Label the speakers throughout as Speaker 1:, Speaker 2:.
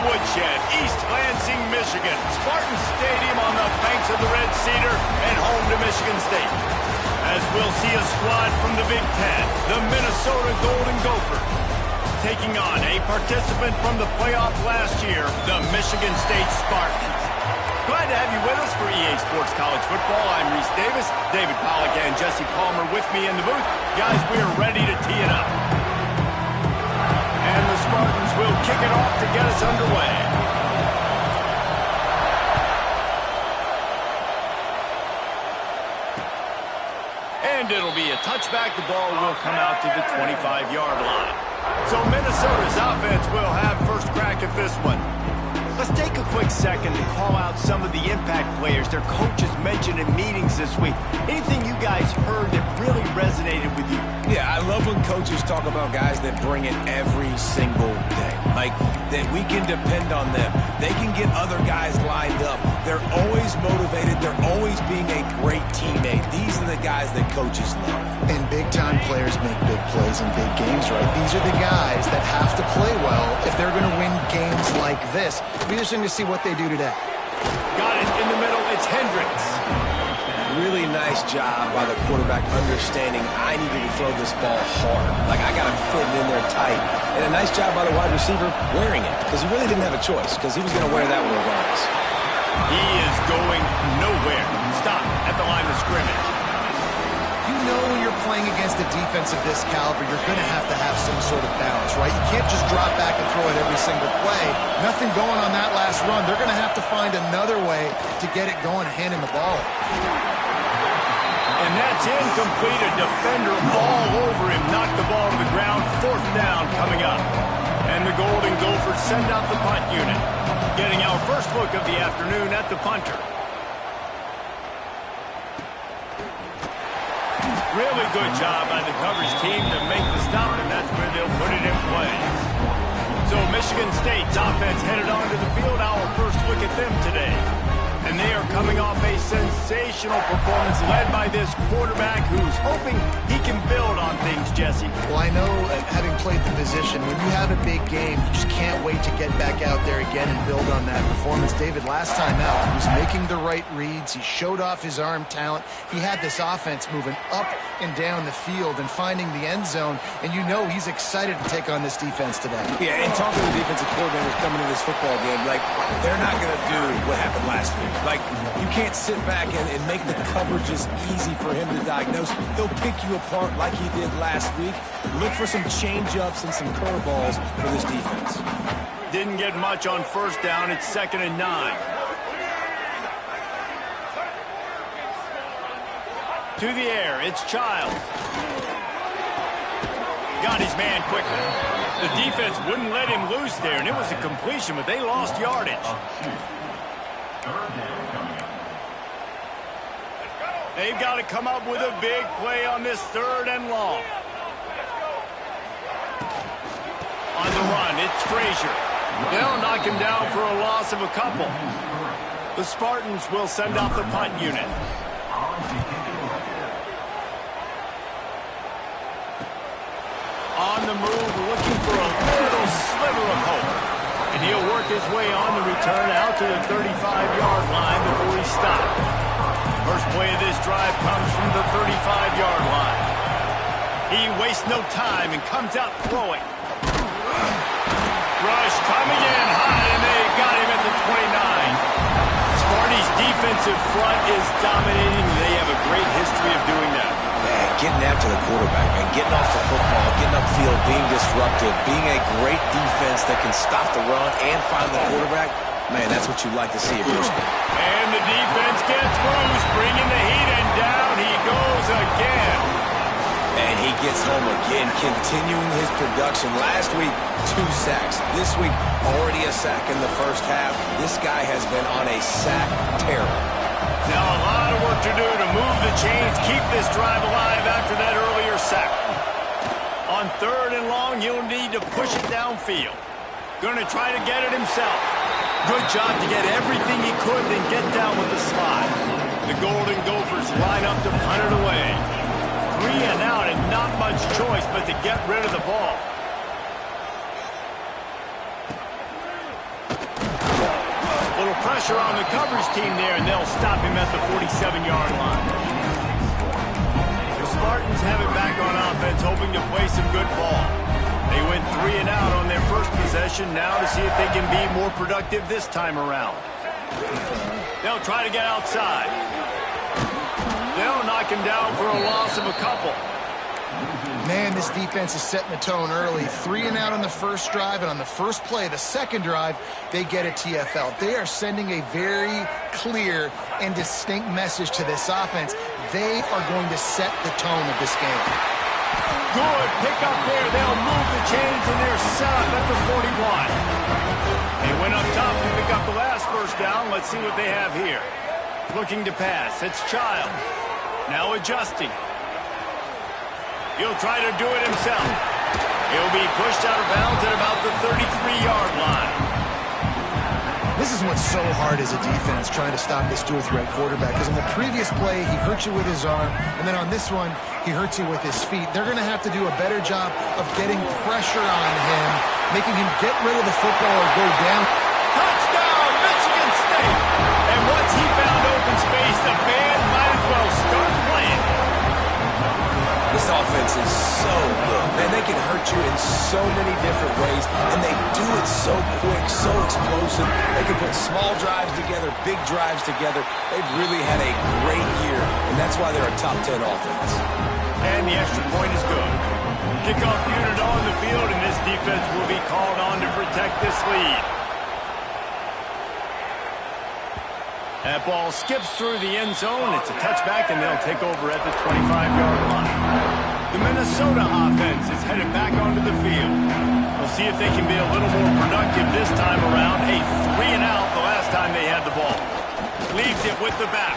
Speaker 1: woodshed, East Lansing, Michigan. Spartan Stadium on the banks of the Red Cedar and home to Michigan State. As we'll see a squad from the Big Ten, the Minnesota Golden Gophers, taking on a participant from the playoffs last year, the Michigan State Spartans. Glad to have you with us for EA Sports College Football. I'm Reese Davis, David Pollack and Jesse Palmer with me in the booth. Guys, we are ready to tee it up. And the Spartans will kick it off to get us underway. And it'll be a touchback. The ball will come out to the 25-yard line. So Minnesota's offense will have first crack at this one. Let's take a quick second to call out some of the impact players their coaches mentioned in meetings this week. Anything you guys heard that really resonated with you?
Speaker 2: Yeah, I love when coaches talk about guys that bring it every single day. Like, that we can depend on them. They can get other guys lined up. They're always motivated. They're always being a great teammate. These are the guys that coaches love.
Speaker 3: And big-time players make big plays in big games, right? These are the guys that have to play well if they're going to win games like this. It'll be interesting to see what they do today.
Speaker 1: Got it in the middle. It's Hendricks.
Speaker 2: Really nice job by the quarterback understanding I needed to throw this ball hard. Like, I got to fit it in there tight. And a nice job by the wide receiver wearing it, because he really didn't have a choice, because he was going to wear that one regardless.
Speaker 1: He is going nowhere. Stop at the line of scrimmage.
Speaker 3: You know when you're playing against a defense of this caliber, you're going to have some sort of balance, right? You can't just drop back and throw it every single play. Nothing going on that last run. They're going to have to find another way to get it going and hand him the ball.
Speaker 1: And that's incomplete. A defender all over him. Knocked the ball to the ground. Fourth down coming up. And the Golden Gophers send out the punt unit. Getting our first look of the afternoon at the punter. Really good job by the coverage team to make the stop, and that's where they'll put it in play. So Michigan State's offense headed onto the field. Our first look at them today. And they are coming off a sensational performance led by this quarterback who's hoping he can build on things, Jesse.
Speaker 3: Well, I know, having played the position, when you have a big game, you just can't wait to get back out there again and build on that performance. David, last time out, he was making the right reads. He showed off his arm talent. He had this offense moving up and down the field and finding the end zone. And you know he's excited to take on this defense today.
Speaker 2: Yeah, and talking to the defensive coordinators coming into this football game, like, they're not going to do what happened last week. Like, you can't sit back and make the coverages easy for him to diagnose. He'll pick you apart like he did last week. Look for some change-ups and some curveballs for this defense.
Speaker 1: Didn't get much on first down. It's 2nd and 9. To the air, it's Childs. Got his man quickly. The defense wouldn't let him loose there, and it was a completion, but they lost yardage. They've got to come up with a big play on this 3rd and long. On the run, it's Frazier. They'll knock him down for a loss of a couple. The Spartans will send out the punt unit. On the move, looking for a little sliver of hope. And he'll work his way on the return out to the 35-yard line before he's stopped. First play of this drive comes from the 35-yard line. He wastes no time and comes out throwing. Rush coming in high, and they got him at the 29. Sparty's defensive front is dominating. They have a great history of doing that.
Speaker 2: Man, getting after the quarterback, man, getting off the football, getting upfield, being disruptive, being a great defense that can stop the run and find the quarterback. Man, that's what you like to see at your spot.
Speaker 1: And the defense gets loose, bringing the heat, and down he goes again.
Speaker 2: And he gets home again, continuing his production. Last week, 2 sacks. This week, already a sack in the first half. This guy has been on a sack tear.
Speaker 1: Now a lot of work to do to move the chains, keep this drive alive after that earlier sack. On 3rd and long, he'll need to push it downfield. Going to try to get it himself. Good job to get everything he could, then get down with the slide. The Golden Gophers line up to punt it away. 3 and out, and not much choice but to get rid of the ball. pressure on the coverage team there, and they'll stop him at the 47-yard line. The Spartans have it back on offense, hoping to play some good ball. They went 3 and out on their first possession, now to see if they can be more productive this time around. They'll try to get outside. They'll knock him down for a loss of a couple.
Speaker 3: Man, this defense is setting the tone early. 3 and out on the first drive, and on the first play, the second drive, they get a TFL. They are sending a very clear and distinct message to this offense. They are going to set the tone of this game.
Speaker 1: Good pick up there. They'll move the chains, and they're set up at the 41. They went up top to pick up the last first down. Let's see what they have here. Looking to pass. It's Child. Now adjusting. He'll try to do it himself. He'll be pushed out of bounds at about the 33-yard line.
Speaker 3: This is what's so hard as a defense, trying to stop this dual-threat quarterback, because on the previous play, he hurt you with his arm, and then on this one, he hurts you with his feet. They're going to have to do a better job of getting pressure on him, making him get rid of the football or go down.
Speaker 1: Touchdown, Michigan State! And once he found open space, the band might as well start playing.
Speaker 2: This offense is so good. Man, they can hurt you in so many different ways, and they do it so quick, so explosive. They can put small drives together, big drives together. They've really had a great year, and that's why they're a top 10 offense.
Speaker 1: And the extra point is good. Kickoff unit on the field, and this defense will be called on to protect this lead. That ball skips through the end zone. It's a touchback, and they'll take over at the 25-yard line. The Minnesota offense is headed back onto the field. We'll see if they can be a little more productive this time around. A 3 and out the last time they had the ball. Leaves it with the back.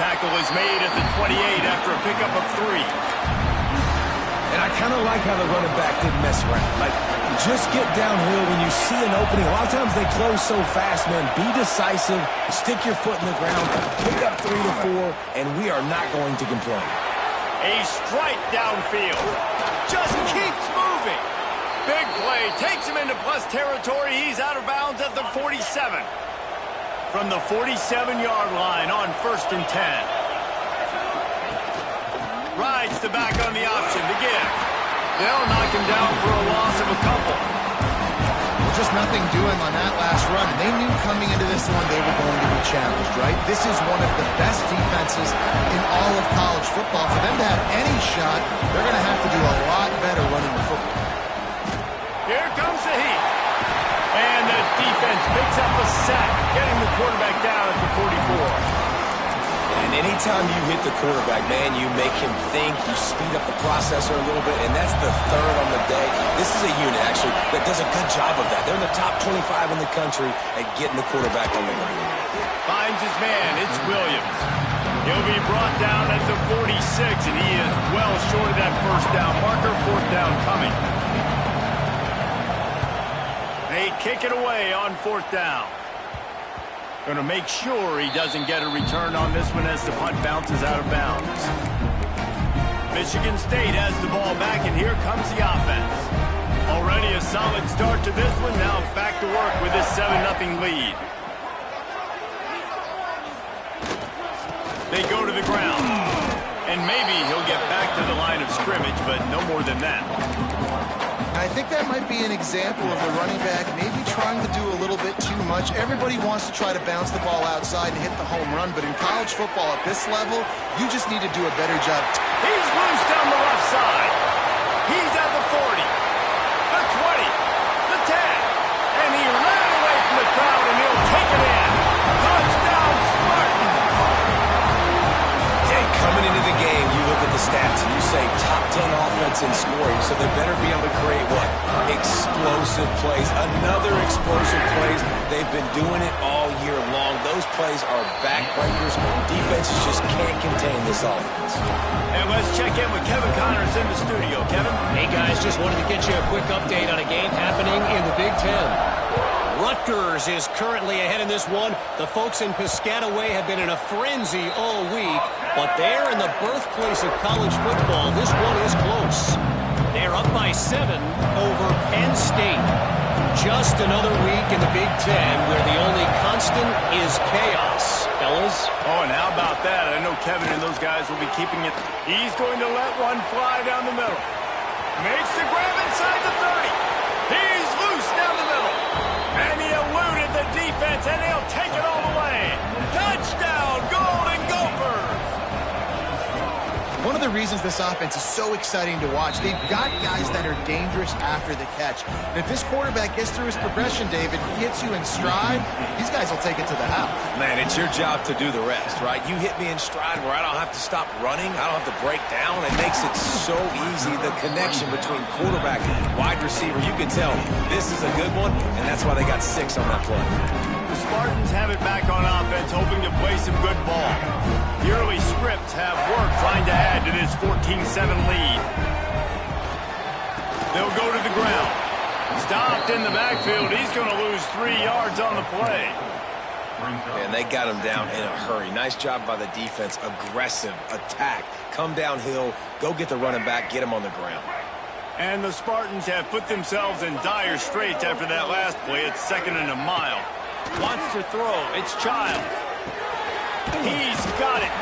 Speaker 1: Tackle is made at the 28 after a pickup of 3.
Speaker 2: And I kind of like how the running back didn't mess around. Like, just get downhill when you see an opening. A lot of times they close so fast, man. Be decisive, stick your foot in the ground, pick up 3 to 4, and we are not going to complain.
Speaker 1: A strike downfield. Just keeps moving. Big play. Takes him into plus territory. He's out of bounds at the 47. From the 47-yard line on 1st and 10. Rides the back on the option to give. They'll knock him down for a loss of a couple.
Speaker 3: Well, just nothing doing on that last run. And they knew coming into this one they were going to be challenged, right? This is one of the best defenses in all of college football. For them to have any shot, they're going to have to do a lot better running the football.
Speaker 1: Here comes the heat. And the defense picks up a sack, getting the quarterback down at the 44.
Speaker 2: And anytime you hit the quarterback, man, you make him think, you speed up the processor a little bit, and that's the 3rd on the day. This is a unit, actually, that does a good job of that. They're in the top 25 in the country at getting the quarterback on the ground.
Speaker 1: Finds his man. It's Williams. He'll be brought down at the 46, and he is well short of that first down marker. 4th down coming. They kick it away on 4th down. Going to make sure he doesn't get a return on this one as the punt bounces out of bounds. Michigan State has the ball back, and here comes the offense. Already a solid start to this one. Now back to work with this 7-0 lead. They go to the ground. And maybe he'll get back to the line of scrimmage, but no more than that.
Speaker 3: I think that might be an example of the running back maybe trying to do a little bit too much. Everybody wants to try to bounce the ball outside and hit the home run, but in college football at this level, you just need to do a better job.
Speaker 1: He's loose down the left side. He's at the 40, the 20, the 10, and he ran away from the crowd, and he'll take it in. Touchdown, Spartans!
Speaker 2: Yeah, coming into the game, you look at the stats and you say top 10 offense in scoring, so they better be able to create what? Explosive plays. Another explosive plays. They've been doing it all year long. Those plays are backbreakers. Defenses just can't contain this offense.
Speaker 1: And let's check in with Kevin Connors in the studio. Kevin?
Speaker 4: Hey, guys, just wanted to get you a quick update on a game happening in the Big Ten. Rutgers is currently ahead in this one. The folks in Piscataway have been in a frenzy all week, but there in the birthplace of college football, this one is close. They're up by 7 over Penn State. Just another week in the Big Ten where the only constant is chaos, fellas.
Speaker 1: Oh, and how about that? I know Kevin and those guys will be keeping it. He's going to let one fly down the middle. Makes the grab inside the 30. He's loose down the middle. And he eluded the defense, and he'll take it all the way. Touchdown, Golden Gophers!
Speaker 3: One of the reasons this offense is so exciting to watch, they've got guys that are dangerous after the catch. And if this quarterback gets through his progression, David, he hits you in stride, these guys will take it to the house.
Speaker 2: Man, it's your job to do the rest, right? You hit me in stride where I don't have to stop running. I don't have to break down. It makes it so easy, the connection between quarterback and wide receiver. You can tell this is a good one, and that's why they got 6 on that play.
Speaker 1: The Spartans have it back on offense, hoping to play some good ball. The early scripts have worked trying to add to this 14-7 lead. They'll go to the ground. Stopped in the backfield. He's going to lose 3 yards on the play.
Speaker 2: And they got him down in a hurry. Nice job by the defense. Aggressive attack. Come downhill. Go get the running back. Get him on the ground.
Speaker 1: And the Spartans have put themselves in dire straits after that last play. It's 2nd and a mile. Wants to throw. It's Childs. He's got it.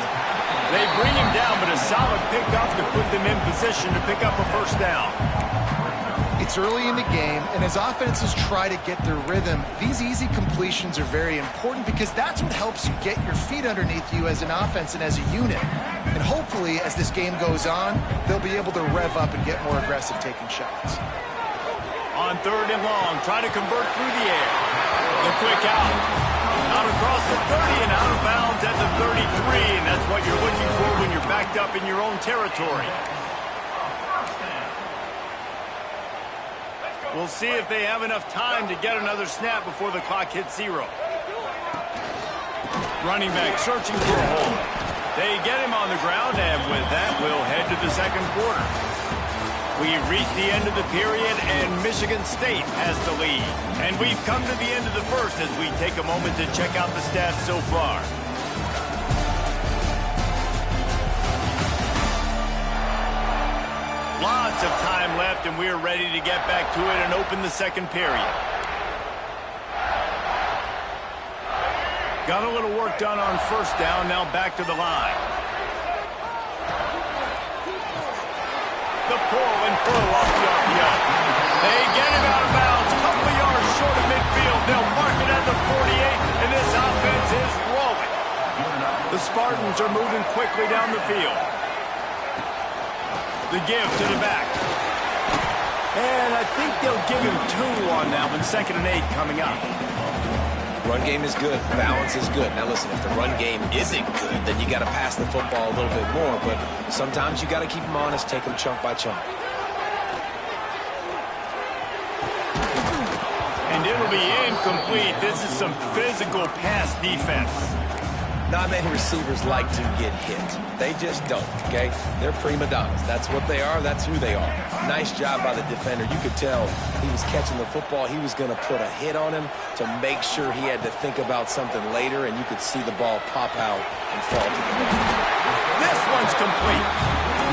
Speaker 1: They bring him down, but a solid pickup to put them in position to pick up a first down.
Speaker 3: It's early in the game, and as offenses try to get their rhythm, these easy completions are very important because that's what helps you get your feet underneath you as an offense and as a unit. And hopefully, as this game goes on, they'll be able to rev up and get more aggressive taking shots.
Speaker 1: On 3rd and long, trying to convert through the air. The quick out. Out across the 30 and out of bounds at the 33, and that's what you're looking for when you're backed up in your own territory. We'll see if they have enough time to get another snap before the clock hits 0. Running back searching for a hole. They get him on the ground, and with that, we'll head to the 2nd quarter. We've reached the end of the period, and Michigan State has the lead. And we've come to the end of the first as we take a moment to check out the stats so far. Lots of time left, and we're ready to get back to it and open the 2nd period. Got a little work done on 1st down, now back to the line. The pull and throw off the RPO. They get him out of bounds, a couple of yards short of midfield. They'll mark it at the 48, and this offense is rolling. The Spartans are moving quickly down the field. The give to the back. And I think they'll give him 2 on that one. 2nd and 8 coming up.
Speaker 2: Run game is good. Balance is good. Now listen, if the run game isn't good, then you got to pass the football a little bit more. But sometimes you got to keep them honest, take them chunk by chunk.
Speaker 1: And it'll be incomplete. This is some physical pass defense.
Speaker 2: Not many receivers like to get hit. They just don't, okay? They're prima donnas. That's what they are. That's who they are. Nice job by the defender. You could tell he was catching the football. He was going to put a hit on him to make sure he had to think about something later, and you could see the ball pop out and fall to the ground.
Speaker 1: This one's complete.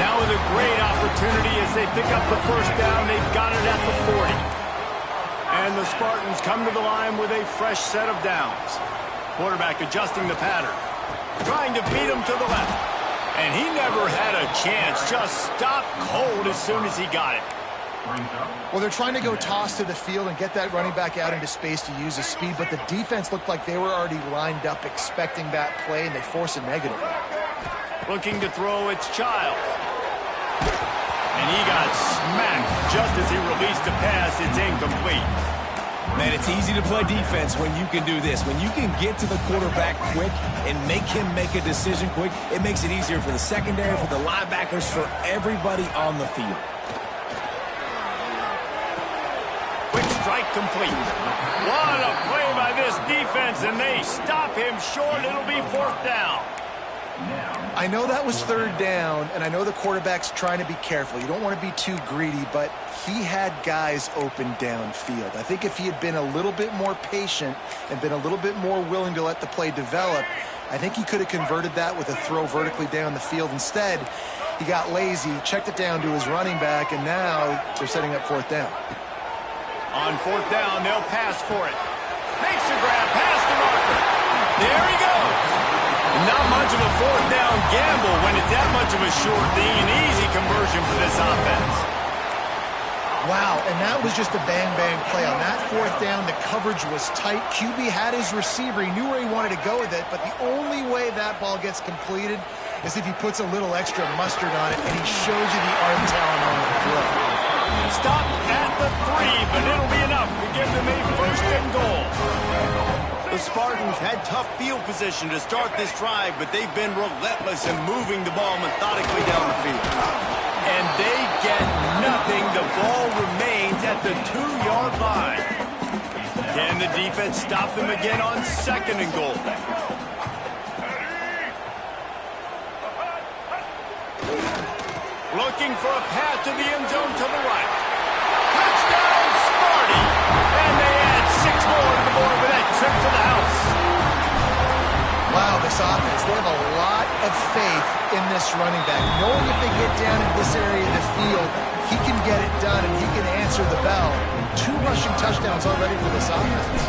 Speaker 1: Now with a great opportunity as they pick up the first down. They've got it at the 40. And the Spartans come to the line with a fresh set of downs. Quarterback adjusting the pattern. Trying to beat him to the left. And he never had a chance. Just stopped cold as soon as he got it.
Speaker 3: Well, they're trying to go toss to the field and get that running back out into space to use his speed, but the defense looked like they were already lined up expecting that play, and they force a negative.
Speaker 1: Looking to throw, it's Childs. And he got smacked just as he released the pass. It's incomplete.
Speaker 2: Man, it's easy to play defense when you can do this. When you can get to the quarterback quick and make him make a decision quick, it makes it easier for the secondary, for the linebackers, for everybody on the field.
Speaker 1: Quick strike complete. What a play by this defense, and they stop him short. It'll be 4th down.
Speaker 3: I know that was 3rd down, and I know the quarterback's trying to be careful. You don't want to be too greedy, but he had guys open downfield. I think if he had been a little bit more patient and been a little bit more willing to let the play develop, I think he could have converted that with a throw vertically down the field. Instead, he got lazy, checked it down to his running back, and now they're setting up 4th down.
Speaker 1: On fourth down, they'll pass for it. Makes a grab, pass to Marker. There he goes. Not much of a fourth down gamble when it's that much of a sure thing. An easy conversion for this offense.
Speaker 3: Wow, and that was just a bang-bang play. On that fourth down, the coverage was tight. QB had his receiver. He knew where he wanted to go with it, but the only way that ball gets completed is if he puts a little extra mustard on it, and he shows you the arm talent on the throw.
Speaker 1: Stop at the 3, but it'll be enough to give them a first and goal. The Spartans had tough field position to start this drive, but they've been relentless in moving the ball methodically down the field. And they get nothing. The ball remains at the 2-yard line. Can the defense stop them again on second and goal? Looking for a path to the end zone to the right. Touchdown, Sparty! And they add 6 more to the board with that trip to the house.
Speaker 3: Wow, this offense, they have a lot of faith in this running back. Knowing if they get down in this area of the field, he can get it done and he can answer the bell. 2 rushing touchdowns already for this offense.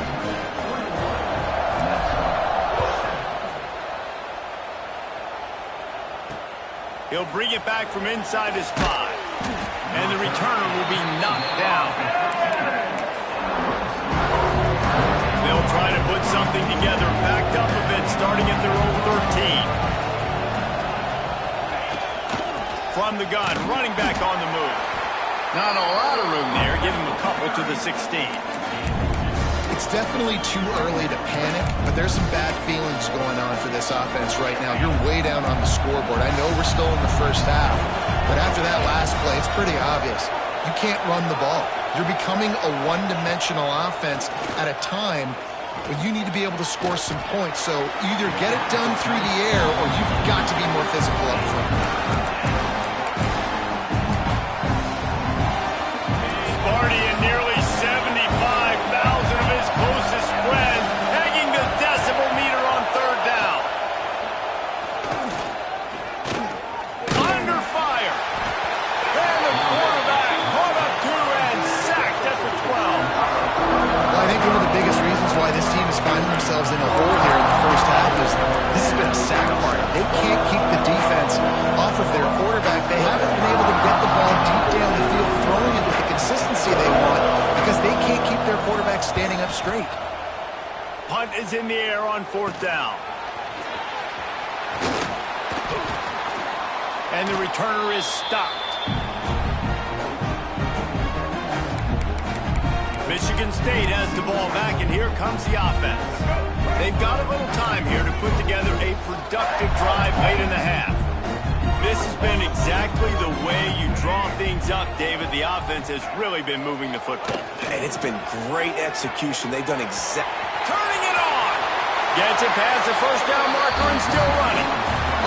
Speaker 1: He'll bring it back from inside his 5. And the returner will be knocked down. They'll try to put something together, backed up a bit, starting at their own 13. From the gun, running back on the move. Not a lot of room there. Give him a couple to the 16.
Speaker 3: It's definitely too early to panic, but there's some bad feelings going on for this offense right now. You're way down on the scoreboard. I know we're still in the first half, but after that last play, it's pretty obvious. You can't run the ball. You're becoming a one-dimensional offense at a time when you need to be able to score some points. So either get it done through the air or you've got to be more physical up front.
Speaker 1: Sparty and nearly 75,000 of his closest friends hanging the decibel meter on third down. Under fire. And the quarterback caught up 2 and sacked at the 12.
Speaker 3: Well, I think one of the biggest reasons why this team is finding themselves in a hole here in the first half is this has been a sack party. They can't keep the defense off of their quarterback. They haven't been able to get the ball deep down the field, throwing it with the consistency they want because they can't keep their quarterback standing up straight.
Speaker 1: Punt is in the air on fourth down. And the returner is stopped. Michigan State has the ball back, and here comes the offense. They've got a little time here to put together a productive drive late in the half. This has been exactly the way you draw things up, David. The offense has really been moving the football.
Speaker 2: And it's been great execution. They've done
Speaker 1: Turning it on! Gets it past the first down marker and still running.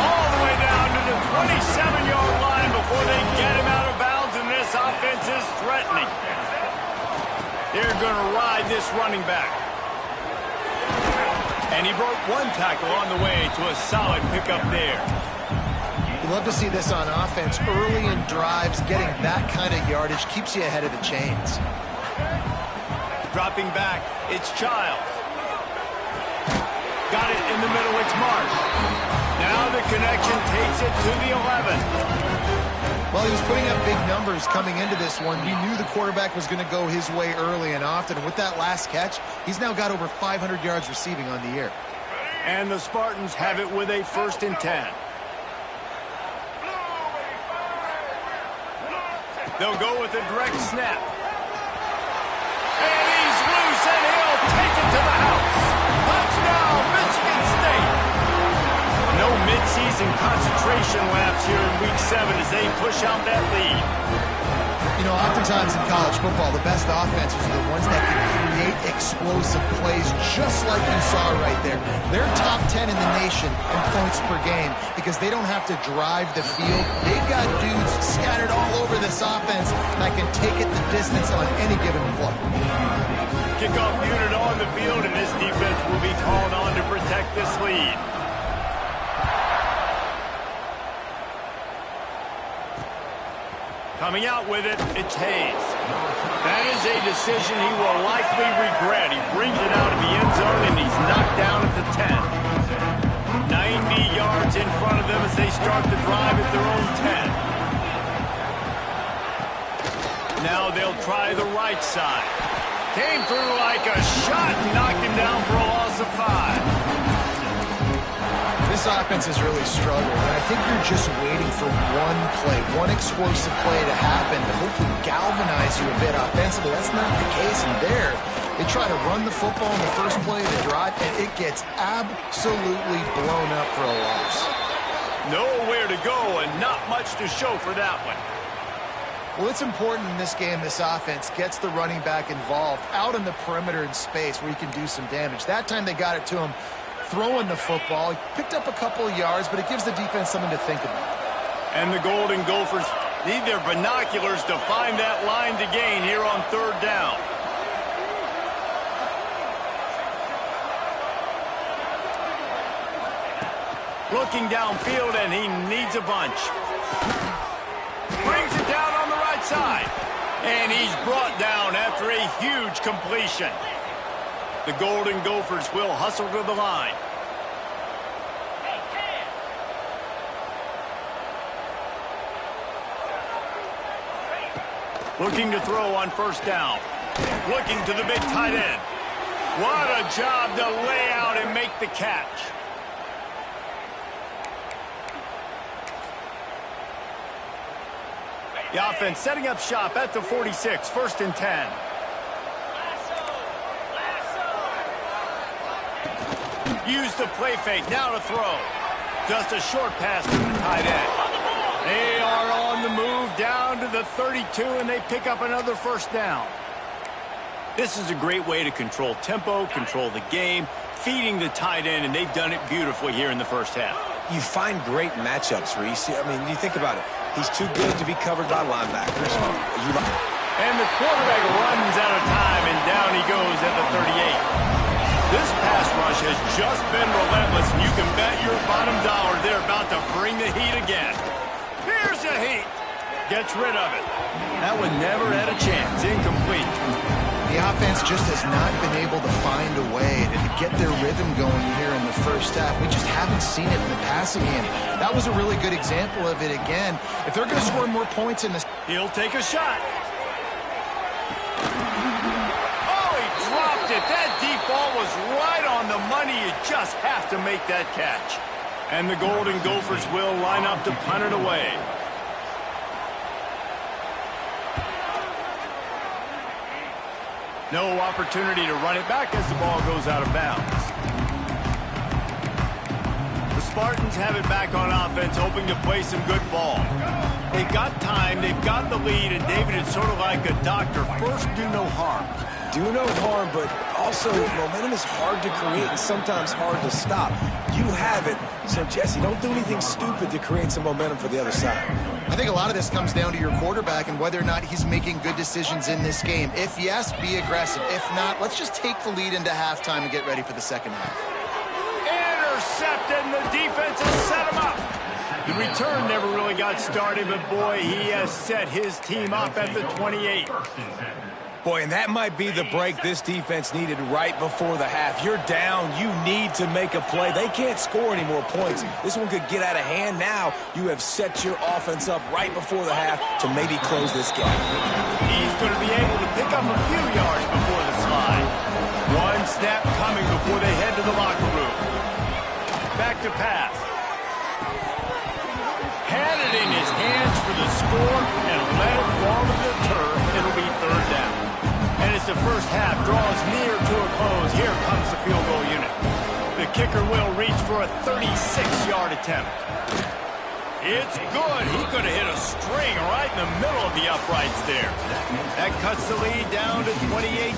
Speaker 1: All the way down to the 27-yard line before they get him out of bounds, and this offense is threatening. They're going to ride this running back. And he broke 1 tackle on the way to a solid pickup there.
Speaker 3: You love to see this on offense. Early in drives, getting that kind of yardage keeps you ahead of the chains.
Speaker 1: Dropping back, it's Childs. Got it in the middle, it's Marsh. Now the connection takes it to the 11.
Speaker 3: Well, he was putting up big numbers coming into this one. He knew the quarterback was going to go his way early and often. And with that last catch, he's now got over 500 yards receiving on the year.
Speaker 1: And the Spartans have it with a 1st and 10. They'll go with a direct snap. And he's loose, and he'll take it to the house. Touchdown, Michigan State. No midseason concentration laps here in Week 7 as they push out that lead.
Speaker 3: You know, oftentimes in college football, the best offenses are the ones that can create explosive plays just like you saw right there. They're top 10 in the nation in points per game because they don't have to drive the field. They've got dudes scattered all over this offense that can take it the distance on any given play.
Speaker 1: Kickoff unit on the field, and this defense will be called on to protect this lead. Coming out with it, it's Hayes. That is a decision he will likely regret. He brings it out of the end zone, and he's knocked down at the 10. 90 yards in front of them as they start the drive at their own 10. Now they'll try the right side. Came through like a shot and knocked him down for a loss of 5.
Speaker 3: This offense is really struggling, and I think you're just waiting for one play, one explosive play to happen to hopefully galvanize you a bit offensively. That's not the case in there. They try to run the football in the first play of the drive, and it gets absolutely blown up for a loss.
Speaker 1: Nowhere to go and not much to show for that one.
Speaker 3: Well, it's important in this game this offense gets the running back involved out in the perimeter in space where he can do some damage. That time they got it to him throwing the football. He picked up a couple of yards, but it gives the defense something to think about.
Speaker 1: And the Golden Gophers need their binoculars to find that line to gain here on 3rd down. Looking downfield, and he needs a bunch. Brings it down on the right side. And he's brought down after a huge completion. The Golden Gophers will hustle to the line. Looking to throw on 1st down. Looking to the big tight end. What a job to lay out and make the catch. The offense setting up shop at the 46, 1st and 10. Use the play fake, now to throw. Just a short pass to the tight end. They are on the move down to the 32, and they pick up another 1st down. This is a great way to control tempo, control the game, feeding the tight end, and they've done it beautifully here in the 1st half.
Speaker 2: You find great matchups, Reese. I mean, you think about it. He's too good to be covered by linebackers.
Speaker 1: And the quarterback runs out of time, and down he goes at the 38. This pass rush has just been relentless, and you can bet your bottom dollar they're about to bring the heat again. Here's the heat. Gets rid of it. That one never had a chance. Incomplete.
Speaker 3: The offense just has not been able to find a way to get their rhythm going here in the 1st half. We just haven't seen it in the passing game. That was a really good example of it again. If they're going to score more points in this...
Speaker 1: He'll take a shot. That deep ball was right on the money. You just have to make that catch. And the Golden Gophers will line up to punt it away. No opportunity to run it back as the ball goes out of bounds. The Spartans have it back on offense, hoping to play some good ball. They've got time, they've got the lead, and David is sort of like a doctor. First, do no harm.
Speaker 2: Do no harm, but also momentum is hard to create and sometimes hard to stop. You have it, so Jesse, don't do anything stupid to create some momentum for the other side.
Speaker 3: I think a lot of this comes down to your quarterback and whether or not he's making good decisions in this game. If yes, be aggressive. If not, let's just take the lead into halftime and get ready for the 2nd half.
Speaker 1: Intercepted, and the defense has set him up. The return never really got started, but boy, he has set his team up at the 28.
Speaker 2: Boy, and that might be the break this defense needed right before the half. You're down. You need to make a play. They can't score any more points. This one could get out of hand. Now you have set your offense up right before the half to maybe close this gap.
Speaker 1: He's going to be able to pick up a few yards before the slide. One snap coming before they head to the locker room. Back to pass. Had it in his hands for the score and let it fall to the turf. It'll be 3rd down. And as the 1st half draws near to a close, here comes the field goal unit. The kicker will reach for a 36-yard attempt. It's good. He could have hit a string right in the middle of the uprights there. That cuts the lead down to 28-10.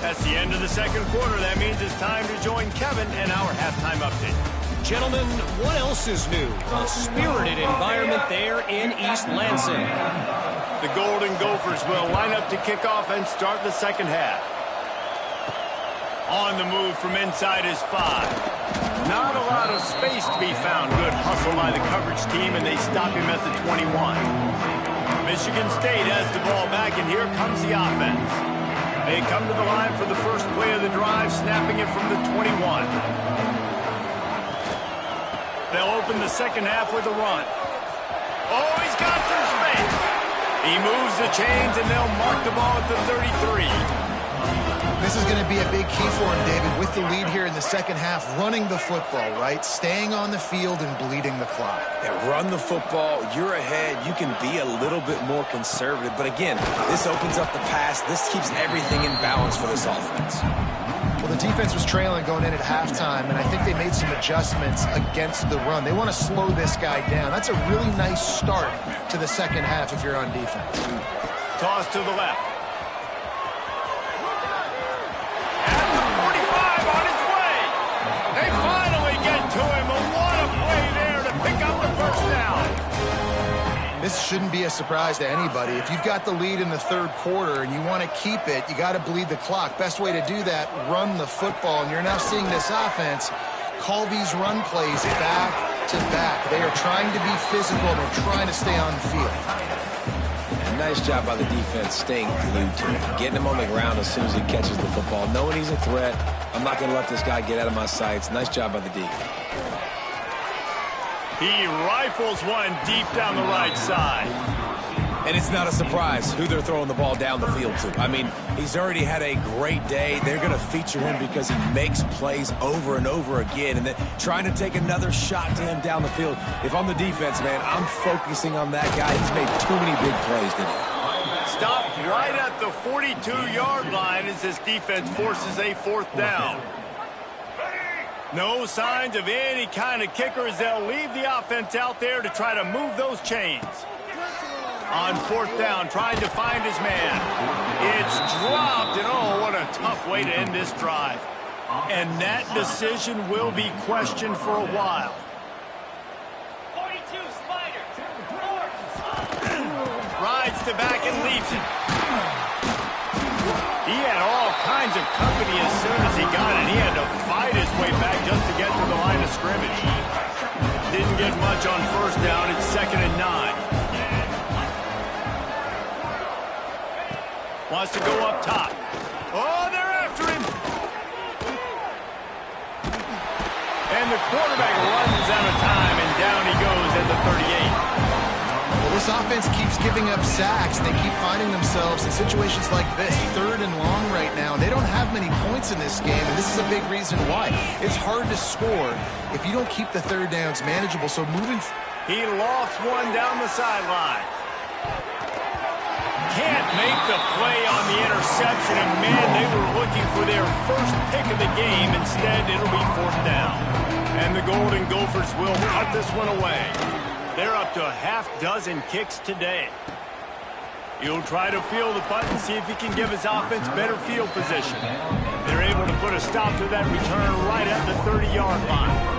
Speaker 1: That's the end of the 2nd quarter. That means it's time to join Kevin and our halftime update.
Speaker 4: Gentlemen, what else is new? A spirited environment there in East Lansing.
Speaker 1: The Golden Gophers will line up to kick off and start the 2nd half. On the move from inside his 5. Not a lot of space to be found. Good hustle by the coverage team, and they stop him at the 21. Michigan State has the ball back, and here comes the offense. They come to the line for the first play of the drive, snapping it from the 21. They'll open the second half with a run. Oh, he's got some space. He moves the chains, and they'll mark the ball at the 33.
Speaker 3: This is going to be a big key for him, David, with the lead here in the second half, running the football, right? Staying on the field and bleeding the clock.
Speaker 2: Yeah, run the football. You're ahead. You can be a little bit more conservative. But again, this opens up the pass. This keeps everything in balance for this offense.
Speaker 3: Well, the defense was trailing going in at halftime, and I think they made some adjustments against the run. They want to slow this guy down. That's a really nice start to the second half if you're on defense.
Speaker 1: Toss to the left. At the 45 on his way. They finally get to him, and what a play there to pick up the first down.
Speaker 3: This shouldn't be a surprise to anybody. If you've got the lead in the third quarter and you want to keep it, you got to bleed the clock. Best way to do that, run the football. And you're now seeing this offense call these run plays back to back. They are trying to be physical, and they're trying to stay on the field.
Speaker 2: Nice job by the defense staying glued to him, getting him on the ground as soon as he catches the football, knowing he's a threat. I'm not going to let this guy get out of my sights. Nice job by the D.
Speaker 1: He rifles one deep down the right side.
Speaker 2: And it's not a surprise who they're throwing the ball down the field to. I mean, he's already had a great day. They're going to feature him because he makes plays over and over again. And then trying to take another shot to him down the field. If I'm the defense, man, I'm focusing on that guy. He's made too many big plays today.
Speaker 1: Stopped right at the 42-yard line as this defense forces a fourth down. No signs of any kind of kickers. They'll leave the offense out there to try to move those chains. On fourth down, trying to find his man. It's dropped, and oh, what a tough way to end this drive. And that decision will be questioned for a while.
Speaker 5: 42 Spiders.
Speaker 1: Rides the back and leaves it. He had all kinds of company as soon as he got it. He had to fight his way back just to get to the line of scrimmage. Didn't get much on first down. It's 2nd and 9. Wants to go up top. Oh, they're after him. And the quarterback runs out of time, and down he goes at the 38.
Speaker 3: Well, this offense keeps giving up sacks. They keep finding themselves in situations like this, 3rd and long right now. They don't have many points in this game, and this is a big reason why. It's hard to score if you don't keep the third downs manageable. So moving...
Speaker 1: He lofts one down the sideline. Can't make the play on the interception, and man, they were looking for their first pick of the game. Instead, it'll be 4th down. And the Golden Gophers will cut this one away. They're up to a half-dozen kicks today. He'll try to field the punt and see if he can give his offense better field position. They're able to put a stop to that return right at the 30-yard line.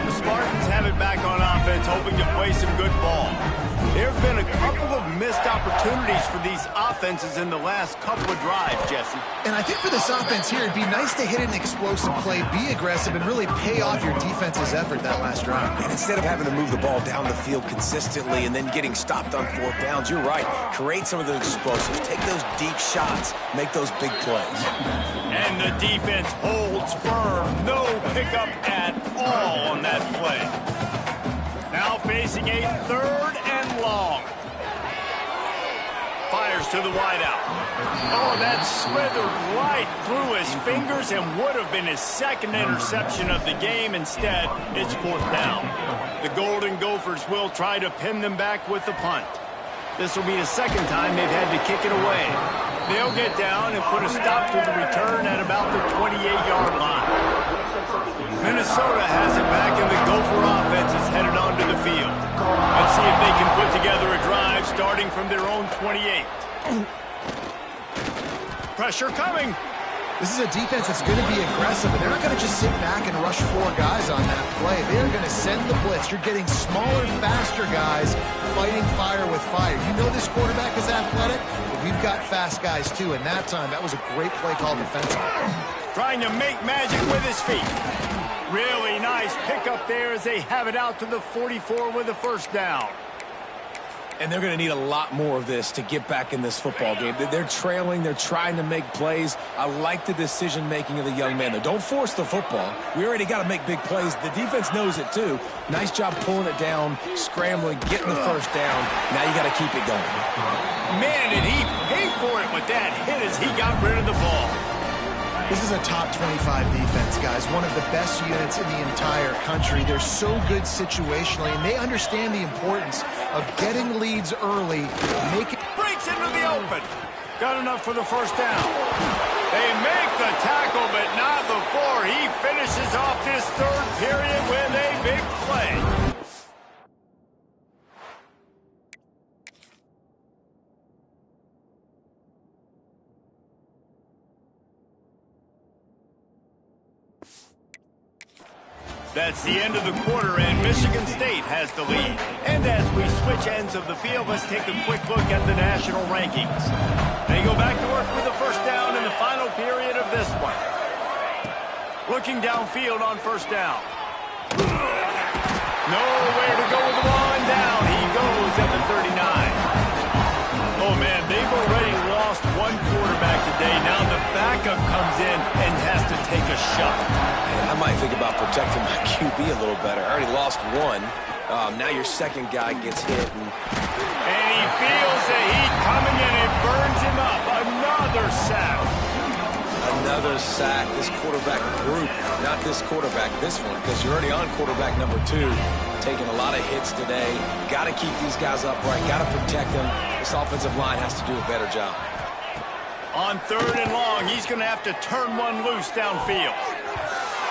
Speaker 1: The Spartans have it back on offense, hoping to play some good ball. There have been a couple of missed opportunities for these offenses in the last couple of drives, Jesse.
Speaker 3: And I think for this offense here, it'd be nice to hit an explosive play, be aggressive, and really pay off your defense's effort that last drive.
Speaker 2: And instead of having to move the ball down the field consistently and then getting stopped on 4th downs, you're right. Create some of those explosives. Take those deep shots. Make those big plays.
Speaker 1: And the defense holds firm. No pickup at all on that play. Now facing a 3rd and long. Fires to the wideout. Oh, that slithered right through his fingers and would have been his 2nd interception of the game. Instead, it's 4th down. The Golden Gophers will try to pin them back with the punt. This will be the 2nd time they've had to kick it away. They'll get down and put a stop to the return at about the 28-yard line. Minnesota has it back, and the Gopher offense is headed onto the field. Let's see if they can put together a drive starting from their own 28. Pressure coming.
Speaker 3: This is a defense that's going to be aggressive, and they're not going to just sit back and rush 4 guys on that play. They're going to send the blitz. You're getting smaller, faster guys fighting fire with fire. You know this quarterback is athletic, but we've got fast guys too, and that time, that was a great play call defensively.
Speaker 1: Trying to make magic with his feet. Really nice pickup there as they have it out to the 44 with a 1st down.
Speaker 2: And they're going to need a lot more of this to get back in this football game. They're trailing. They're trying to make plays. I like the decision-making of the young man, though. Don't force the football. We already got to make big plays. The defense knows it, too. Nice job pulling it down, scrambling, getting the first down. Now you got to keep it going.
Speaker 1: Man, did he pay for it with that hit as he got rid of the ball.
Speaker 3: This is a top 25 defense, guys. One of the best units in the entire country. They're so good situationally, and they understand the importance of getting leads early.
Speaker 1: Breaks into the open. Got enough for the first down. They make the tackle, but not before he finishes off this third period with a big play. That's the end of the quarter, and Michigan State has the lead. And as we switch ends of the field, let's take a quick look at the national rankings. They go back to work with the first down in the final period of this one. Looking downfield on first down. Nowhere to go with the ball, and down he goes at the 39. Oh, man, they've already lost one quarterback today. Now the backup comes in and has to take a shot.
Speaker 2: I might think about protecting my QB a little better. I already lost one. Now your second guy gets hit. And
Speaker 1: he feels the heat coming and it burns him up. Another sack.
Speaker 2: Another sack. This quarterback group, not this quarterback, this one, because you're already on quarterback number 2. Taking a lot of hits today. Got to keep these guys upright. Got to protect them. This offensive line has to do a better job.
Speaker 1: On third and long, he's going to have to turn one loose downfield.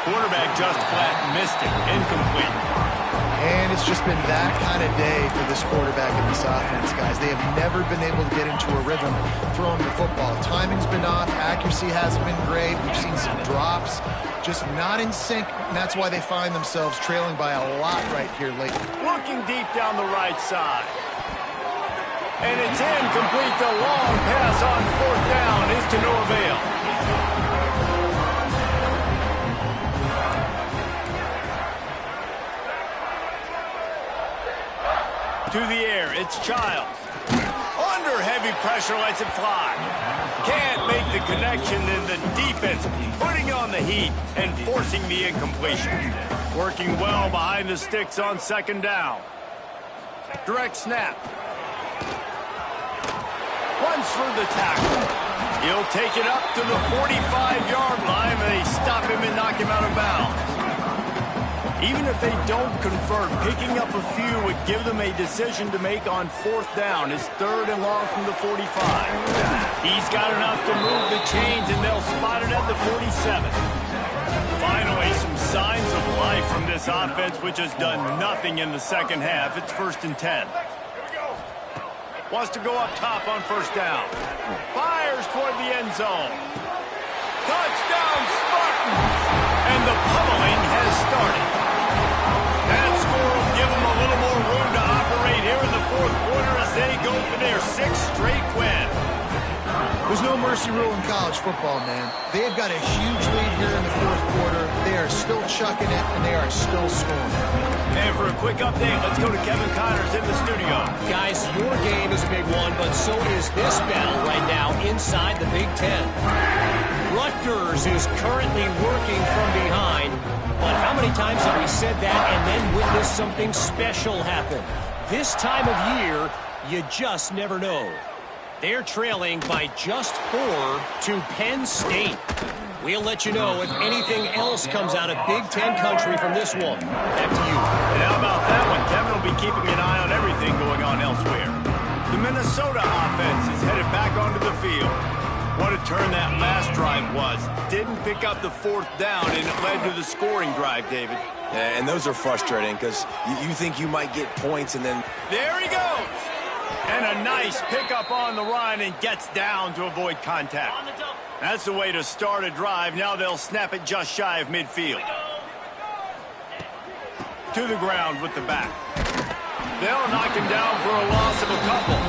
Speaker 1: Quarterback just flat missed it. Incomplete.
Speaker 3: And it's just been that kind of day for this quarterback and this offense, guys. They have never been able to get into a rhythm throwing the football. Timing's been off. Accuracy hasn't been great. We've seen some drops. Just not in sync, and that's why they find themselves trailing by a lot right here late.
Speaker 1: Looking deep down the right side. And it's incomplete. The long pass on fourth down is to no avail. To the air, it's Childs. Under heavy pressure, lets it fly. Can't make the connection, and the defense putting on the heat and forcing the incompletion. Working well behind the sticks on second down. Direct snap. Runs through the tackle. He'll take it up to the 45-yard line, and they stop him and knock him out of bounds. Even if they don't convert, picking up a few would give them a decision to make on fourth down. It's third and long from the 45. He's got enough to move the chains, and they'll spot it at the 47. Finally, some signs of life from this offense, which has done nothing in the second half. It's 1st and 10. Wants to go up top on first down. Fires toward the end zone. Touchdown, Spartans! And the pummeling has started. That score will give them a little more room to operate here in the fourth quarter as they go for their 6th straight win.
Speaker 3: There's no mercy rule in college football, man. They have got a huge lead here in the fourth quarter. They are still chucking it, and they are still scoring.
Speaker 1: And for a quick update, let's go to Kevin Connors in the studio.
Speaker 4: Guys, your game is a big one, but so is this battle right now inside the Big Ten. Rutgers is currently working from behind, but how many times have we said that and then witnessed something special happen? This time of year, you just never know. They're trailing by just 4 to Penn State. We'll let you know if anything else comes out of Big Ten country from this one. Back to you.
Speaker 1: And how about that one? Kevin will be keeping an eye on everything going on elsewhere. The Minnesota offense is headed back onto the field. What a turn that last drive was. Didn't pick up the fourth down, and it led to the scoring drive, David.
Speaker 2: Yeah, and those are frustrating because you think you might get points, and then...
Speaker 1: There he goes! And a nice pickup on the run and gets down to avoid contact. That's the way to start a drive. Now they'll snap it just shy of midfield. To the ground with the back. They'll knock him down for a loss of a couple.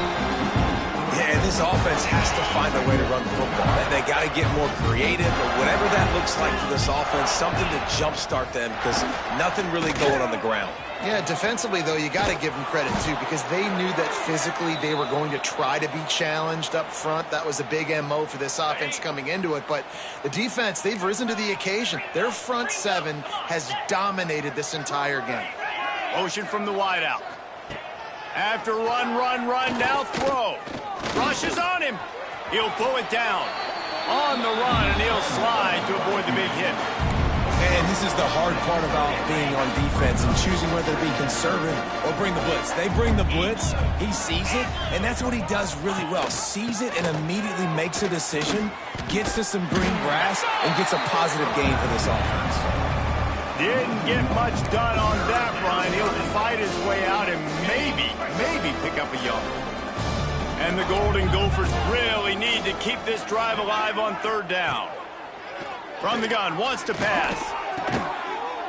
Speaker 2: Yeah, this offense has to find a way to run the football. They got to get more creative, or whatever that looks like for this offense, something to jumpstart them because nothing really going on the ground.
Speaker 3: Yeah, defensively, though, you got to give them credit, too, because they knew that physically they were going to try to be challenged up front. That was a big MO for this offense coming into it. But the defense, they've risen to the occasion. Their front seven has dominated this entire game.
Speaker 1: Motion from the wideout. After run, now throw. Rushes on him. He'll pull it down. On the run, and he'll slide to avoid the big hit.
Speaker 2: And this is the hard part about being on defense and choosing whether to be conservative or bring the blitz. They bring the blitz, he sees it, and that's what he does really well. Sees it and immediately makes a decision, gets to some green grass, and gets a positive gain for this offense.
Speaker 1: Didn't get much done on that run. He'll fight his way out and maybe pick up a yard. And the Golden Gophers really need to keep this drive alive on third down. From the gun, wants to pass.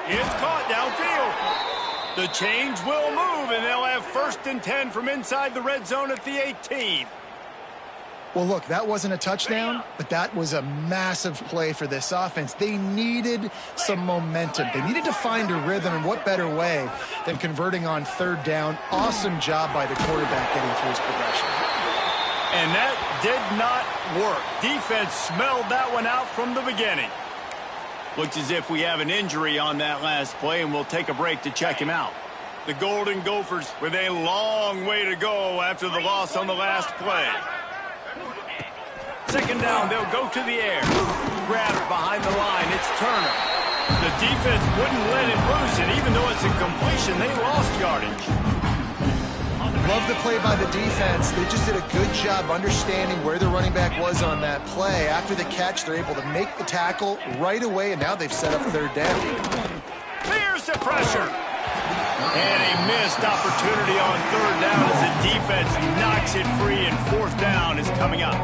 Speaker 1: It's caught downfield. The chains will move, and they'll have 1st and 10 from inside the red zone at the 18.
Speaker 3: Well, look, that wasn't a touchdown, but that was a massive play for this offense. They needed some momentum. They needed to find a rhythm, and what better way than converting on third down. Awesome job by the quarterback getting through his progression.
Speaker 1: And that did not work. Defense smelled that one out from the beginning. Looks as if we have an injury on that last play, and we'll take a break to check him out. The Golden Gophers with a long way to go after the loss on the last play. 2nd down, they'll go to the air. Grabbed behind the line, it's Turner. The defense wouldn't let him loose, and even though it's a completion, they lost yardage.
Speaker 3: Love the play by the defense. They just did a good job understanding where the running back was on that play. After the catch, they're able to make the tackle right away, and now they've set up third down.
Speaker 1: Here's the pressure. And a missed opportunity on third down as the defense knocks it free, and 4th down is coming up.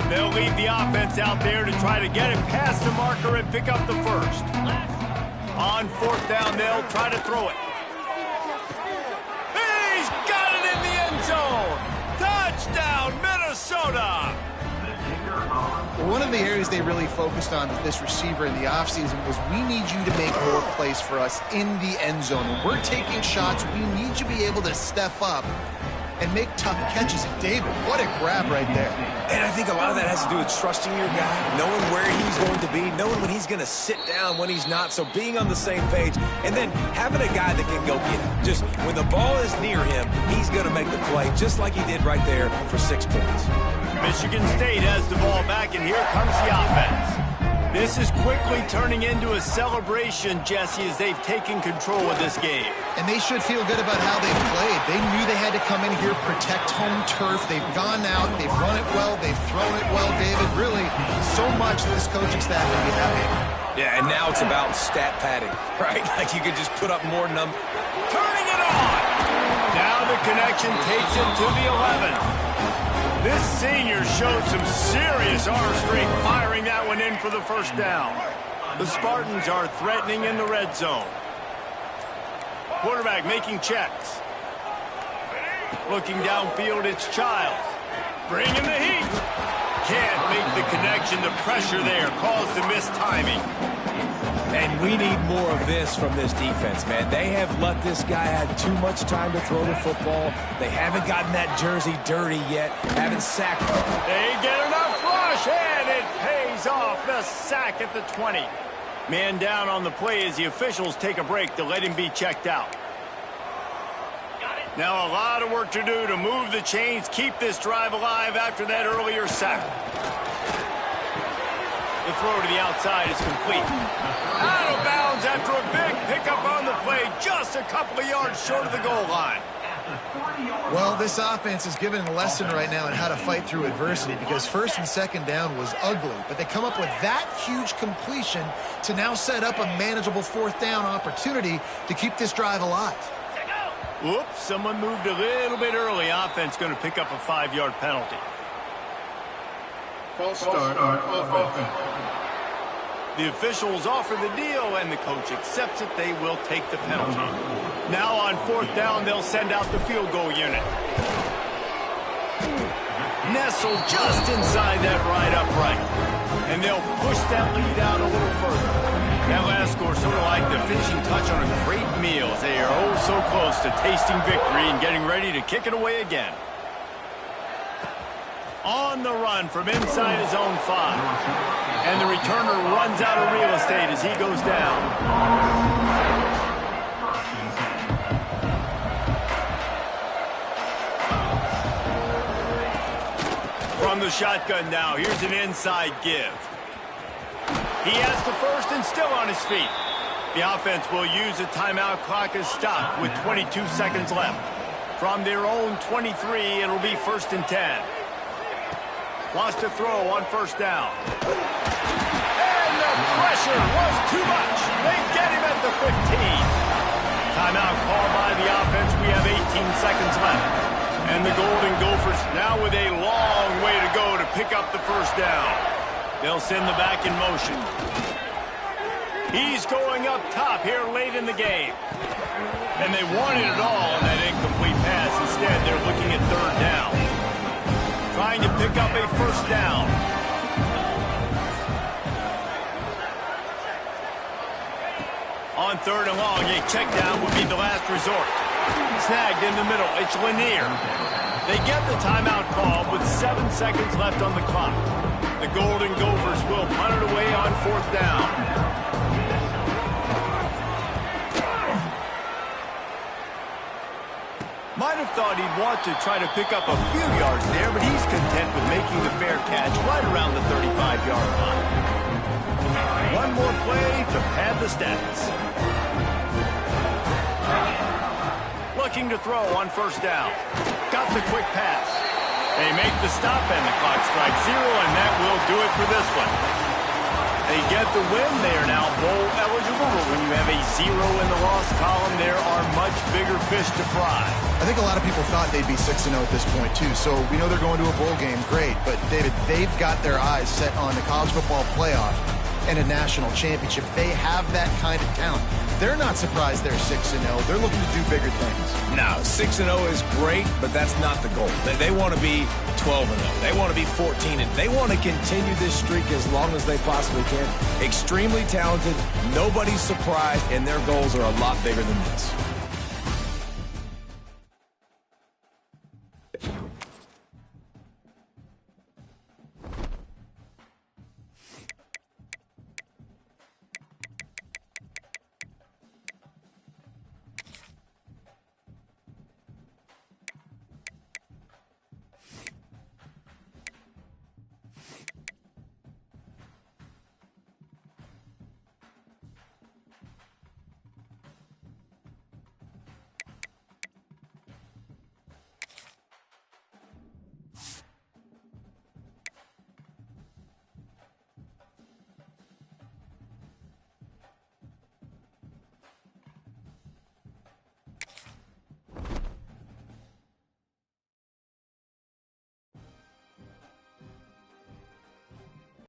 Speaker 1: They'll leave the offense out there to try to get it past the marker and pick up the 1st. On 4th down, they'll try to throw it. He's got it in the end zone. Touchdown, Minnesota.
Speaker 3: One of the areas they really focused on with this receiver in the offseason was we need you to make more plays for us in the end zone. When we're taking shots, we need you to be able to step up and make tough catches. And David, what a grab right there.
Speaker 2: And I think a lot of that has to do with trusting your guy, knowing where he's going to be, knowing when he's going to sit down, when he's not, so being on the same page, and then having a guy that can go get it. Just when the ball is near him, he's going to make the play, just like he did right there for 6 points.
Speaker 1: Michigan State has the ball back, and here comes the offense. This is quickly turning into a celebration, Jesse, as they've taken control of this game.
Speaker 3: And they should feel good about how they've played. They knew they had to come in here, protect home turf. They've gone out, they've run it well, they've thrown it well, David. Really, so much this coaching staff can be happy.
Speaker 2: Yeah, and now it's about stat padding, right? Like you could just put up more numbers.
Speaker 1: Turning it on! Now the connection takes it to the 11. This senior showed some serious arm strength firing that one in for the 1st down. The Spartans are threatening in the red zone. Quarterback making checks. Looking downfield, it's Childs. Bringing the heat. Can't make the connection. The pressure there caused the missed timing.
Speaker 2: And we need more of this from this defense, man. They have let this guy have too much time to throw the football. They haven't gotten that jersey dirty yet. Haven't sacked him.
Speaker 1: They get enough rush, and it pays off. The sack at the 20. Man down on the play as the officials take a break to let him be checked out. Now a lot of work to do to move the chains, keep this drive alive after that earlier sack. The throw to the outside is complete. Out of bounds after a big pickup on the play, just a couple of yards short of the goal line.
Speaker 3: Well, this offense is given a lesson right now on how to fight through adversity because 1st and 2nd down was ugly, but they come up with that huge completion to now set up a manageable 4th down opportunity to keep this drive alive.
Speaker 1: Whoops, someone moved a little bit early. Offense going to pick up a 5-yard penalty.
Speaker 5: False start on offense.
Speaker 1: The officials offer the deal, and the coach accepts it. They will take the penalty. Now on 4th down, they'll send out the field goal unit. Nestled just inside that right upright. And they'll push that lead out a little further. That last score sort of like the finishing touch on a great meal. as they are oh so close to tasting victory and getting ready to kick it away again. On the run from inside his own 5. And the returner runs out of real estate as he goes down. From the shotgun now, here's an inside give. He has the first and still on his feet. The offense will use a timeout clock as stopped with 22 seconds left. From their own 23, it'll be 1st and 10. Wants to throw on 1st down. And the pressure was too much. They get him at the 15. Timeout called by the offense. We have 18 seconds left. And the Golden Gophers now with a long way to go to pick up the 1st down. They'll send the back in motion. He's going up top here late in the game. And they wanted it all on that incomplete pass. Instead, they're looking at 3rd down. Trying to pick up a 1st down. On 3rd and long, a check down would be the last resort. Snagged in the middle. It's Lanier. They get the timeout call with 7 seconds left on the clock. The Golden Gophers will punt it away on 4th down. Might have thought he'd want to try to pick up a few yards there, but he's content with making the fair catch right around the 35-yard line. One more play to pad the stats. Looking to throw on 1st down. Got the quick pass. They make the stop and the clock strikes 0, and that will do it for this one. They get the win. They are now bowl eligible, but when you have a 0 in the loss column, there are much bigger fish to fry.
Speaker 3: I think a lot of people thought they'd be 6-0 at this point, too. So we know they're going to a bowl game. Great. But, David, they've got their eyes set on the college football playoff and a national championship. They have that kind of talent. They're not surprised they're 6-0. They're looking to do bigger things.
Speaker 2: No, 6-0 is great, but that's not the goal. They want to be 12-0. They want to be 14, and they want to continue this streak as long as they possibly can. Extremely talented. Nobody's surprised, and their goals are a lot bigger than this.